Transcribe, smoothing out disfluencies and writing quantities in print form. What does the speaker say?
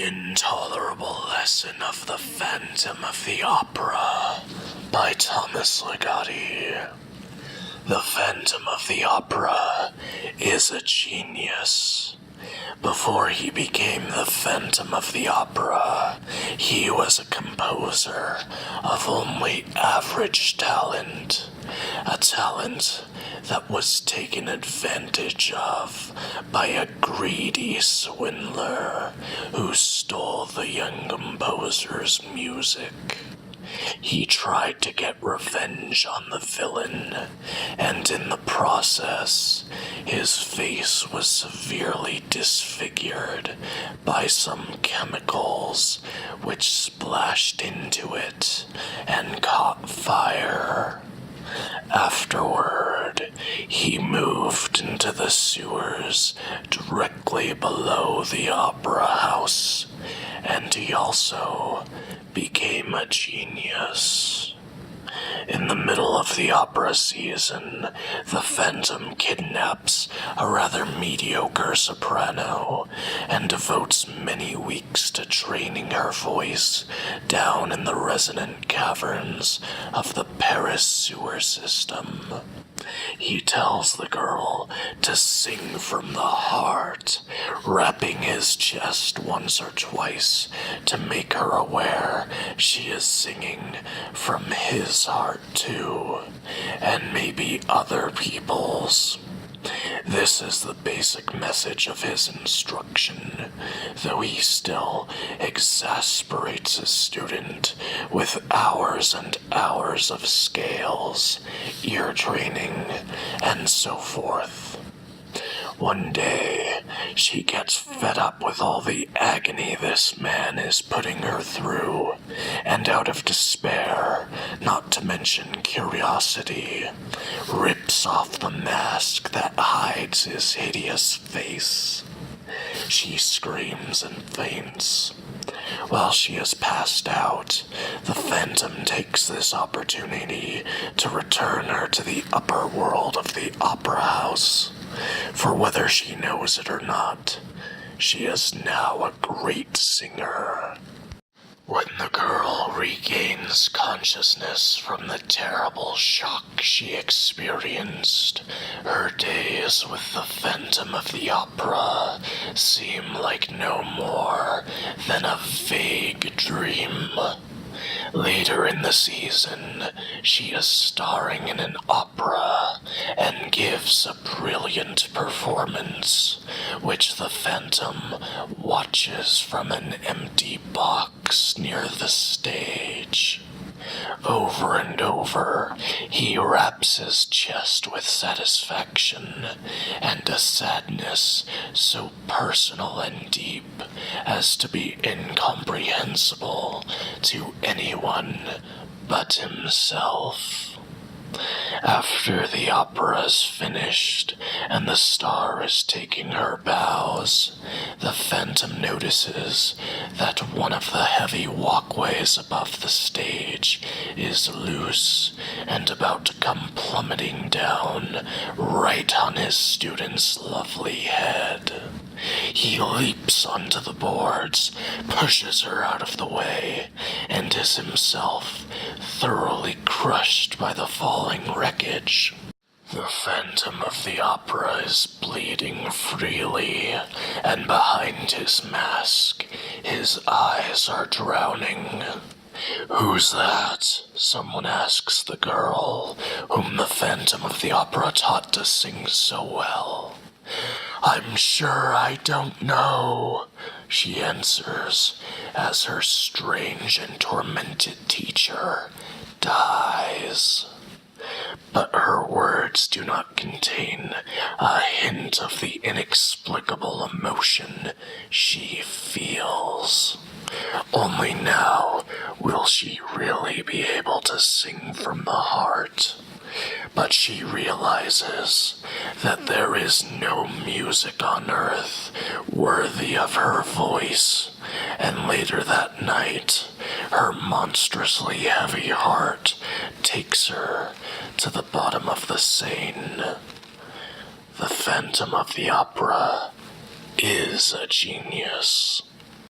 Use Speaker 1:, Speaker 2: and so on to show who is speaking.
Speaker 1: Intolerable Lesson of the Phantom of the Opera by Thomas Ligotti. The Phantom of the Opera is a genius. Before he became the Phantom of the Opera, he was a composer of only average talent, a talent that was taken advantage of by a greedy swindler who stole the young composer's music. He tried to get revenge on the villain, and in the process, his face was severely disfigured by some chemicals which splashed into it and caught fire. Afterward, he moved into the sewers directly below the opera house, and he also became a genius. In the middle of the opera season, the Phantom kidnaps a rather mediocre soprano and devotes many weeks to training her voice down in the resonant caverns of the Paris sewer system. He tells the girl to sing from the heart, rapping his chest once or twice to make her aware she is singing from his heart too, and maybe other people's. This is the basic message of his instruction, though he still exasperates his student with hours and hours of scales, ear training, and so forth. One day, she gets fed up with all the agony this man is putting her through, and out of despair, not to mention curiosity, rips off the mask that hides his hideous face. She screams and faints. While she is passed out, the Phantom takes this opportunity to return her to the upper world of the opera house. For whether she knows it or not, she is now a great singer. When the girl regains consciousness from the terrible shock she experienced, her days with the Phantom of the Opera seem like no more than a vague dream. Later in the season, she is starring in an opera and gives a brilliant performance, which the Phantom watches from an empty box near the stage. Over and over, he raps his chest with satisfaction and a sadness so personal and deep as to be incomprehensible to anyone but himself. After the opera is finished and the star is taking her bows, the Phantom notices that one of the heavy walkways above the stage is loose and about to come plummeting down right on his student's lovely head. He leaps onto the boards, pushes her out of the way, and is himself thoroughly crushed by the falling wreckage. The Phantom of the Opera is bleeding freely, and behind his mask, his eyes are drowning. "Who's that?" someone asks the girl, whom the Phantom of the Opera taught to sing so well. "I'm sure I don't know," she answers, as her strange and tormented teacher dies. But her words do not contain a hint of the inexplicable emotion she feels. Only now will she really be able to sing from the heart. But she realizes that there is no music on earth worthy of her voice, and later that night, her monstrously heavy heart takes her to the bottom of the Seine. The Phantom of the Opera is a genius.